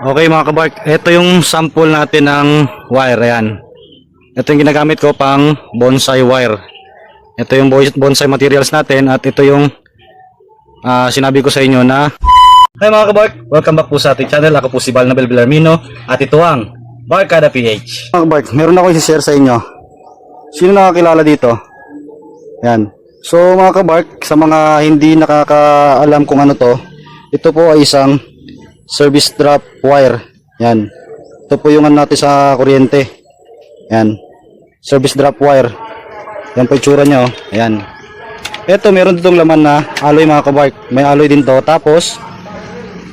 Okay mga kabark, ito yung sample natin ng wire. Ayan. Ito yung ginagamit ko pang bonsai wire. Ito yung bonsai materials natin at ito yung sinabi ko sa inyo na Hi mga kabark, welcome back po sa ating channel. Ako po si Balnabel Villarmino at ito ang Barkada PH. Mga kabark, meron ako i-share sa inyo. Sino nakakilala dito? Ayan. So mga kabark, sa mga hindi nakakaalam kung ano to, ito po ay isang service drop wire. Yan. Ito po yung natin sa kuryente. Yan. Service drop wire. Yan po yung tsura nyo. Yan. Ito meron ditong laman na alloy mga kabark. May alloy din to. Tapos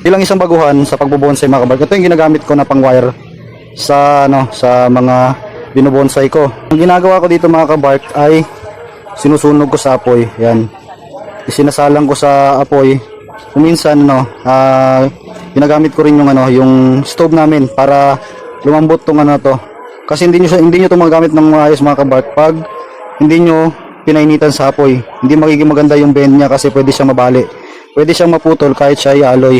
bilang isang baguhan sa pagbobonsai mga kabark. Ito yung ginagamit ko na pang wire sa sa mga binobonsai ko. Ang ginagawa ko dito mga kabark ay sinusunog ko sa apoy. Yan. Isinasalang ko sa apoy. Kuminsan ginagamit ko rin yung yung stove namin para lumambot tong to. Kasi hindi niyo to magamit ng maayos mga kabark pag hindi niyo pinainitan sa apoy. Hindi magiging maganda yung bend niya kasi pwede siyang mabali. Pwede siyang maputol kahit siya ay alloy.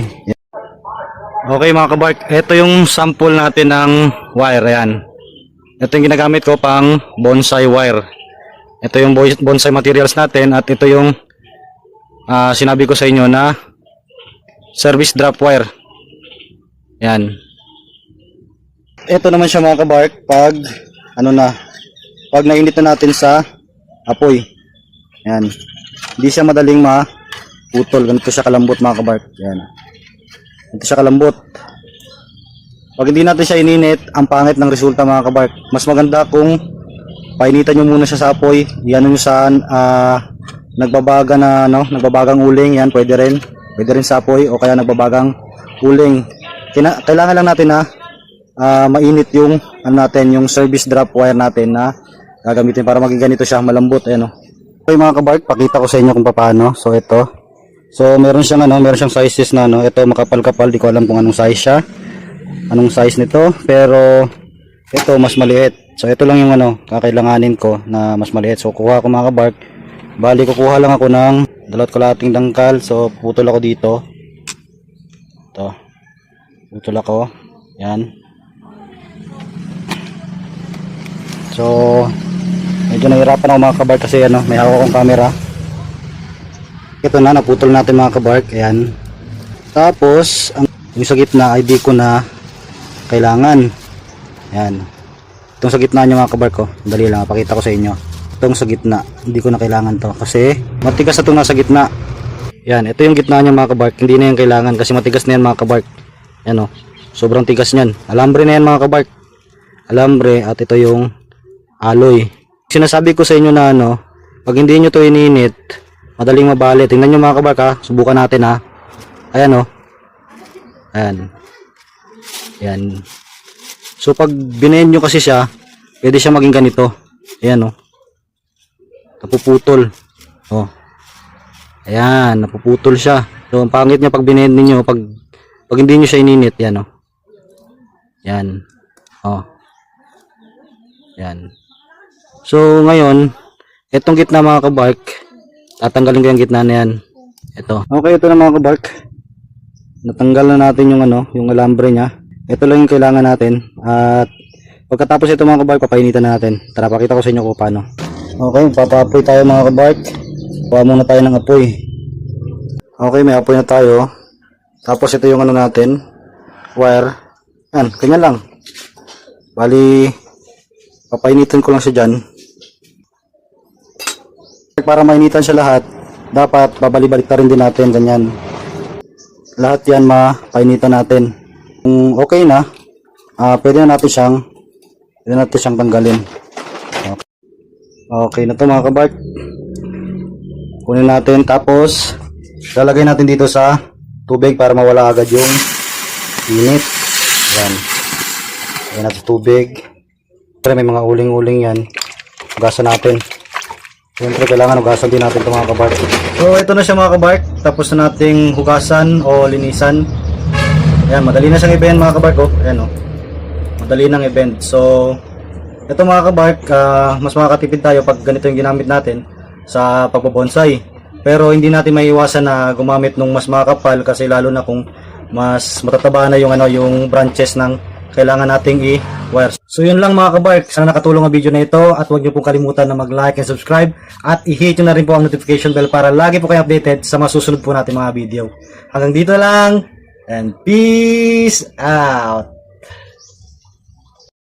Okay mga kabark, ito yung sample natin ng wire. Ayan. Ito yung ginagamit ko pang bonsai wire. Ito yung bonsai materials natin at ito yung sinabi ko sa inyo na service drop wire. Yan. Ito naman siya mga kabark pag pag nainit na natin sa apoy. Yan. Hindi siya madaling maputol. Ganito siya kalambot mga kabark. Yan. Ganito siya kalambot. Pag hindi natin siya ininit, ang pangit ng resulta mga kabark. Mas maganda kung painitan nyo muna siya sa apoy. Yan nyo sa nagbabagang uling. Yan, pwede rin. Pwede rin sa apoy o kaya nagbabagang uling. Kailangan lang natin na mainit yung yung service drop wire natin na gagamitin para maging ganito siya malambot. Ayan, Okay mga kabark, pakita ko sa inyo kung paano. So ito. So meron siyang meron siyang sizes na ito makapal-kapal, di ko alam kung anong size siya. Anong size nito, pero ito mas maliit. So ito lang yung kakailanganin ko na mas maliit. So kuha ko mga kabark. Bali kukuha lang ako ng 2 dangkal. So putol ako dito. Ito. Putol ako. Yan. So medyo nahirapan ako mga kabark kasi may hawak akong camera. Ito na, naputol natin mga kabark. Ayan. Tapos yung sa gitna ay di ko na kailangan. Ayan. Itong sa gitna nyo mga kabark ko. Dali lang, pakita ko sa inyo. Itong sa gitna, hindi ko na kailangan to kasi matigas na itong nasa gitna. Yan, ito yung gitna niya mga kabark. Hindi na yan kailangan kasi matigas na yan mga kabark. Yan sobrang tigas niyan. Alambre na yan mga kabark. Alambre at ito yung alloy. Sinasabi ko sa inyo na pag hindi nyo to ininit, madaling mabali. Tingnan nyo mga kabark ha. Subukan natin ha. Ayan Ayan. Ayan. So pag binayin nyo kasi siya, pwede siya maging ganito. Ayan napuputol. Ayan, napuputol siya. So ang pangit niya pag binayin niyo pag hindi niyo siya ininit, yan Yan. Yan. So ngayon, etong gitna mga kabark, tatanggalin ko yung gitna na yan. Ito. Okay, ito na mga kabark. Natanggal na natin yung yung alambre niya. Ito lang yung kailangan natin. At pagkatapos ito mga kabark, papainitan na natin. Tara, pakita ko sa inyo kung paano. Okay, papapoy tayo mga kabark. Kuha muna tayo ng apoy. Okay, may apoy na tayo. Tapos ito yung natin, wire. Yan, ganyan lang. Bali, papainitan ko lang siya dyan. Para mainitan siya lahat, dapat babalik na rin din natin, ganyan. Lahat yan mapainitan natin. Kung okay na, pwede na natin siyang tanggalin. Okay na to mga kabark. Kunin natin tapos lalagay natin dito sa tubig para mawala agad yung init. Yan. Lagyan natin tubig. Siyempre may mga uling-uling yan. Hugasan natin. Siyempre kailangan hugasan din natin ito mga kabark. So ito na siya mga kabark. Tapos na nating hugasan o linisan. Ayan, madali na siyang i-bend mga kabark. Ayan madali nang i-bend. So ito mga kabark, mas makakatipid tayo pag ganito yung ginamit natin sa pagbobonsai. Pero hindi natin maiiwasan na gumamit ng mas makakapal kasi lalo na kung mas matataba na yung yung branches ng kailangan nating i-wire. So yun lang mga kabark, sana nakatulong ang video na ito at huwag niyo pong kalimutan na mag-like and subscribe at i-hit nyo na rin po ang notification bell para lagi po kayo updated sa masusunod po natin mga video. Hanggang dito lang and peace out!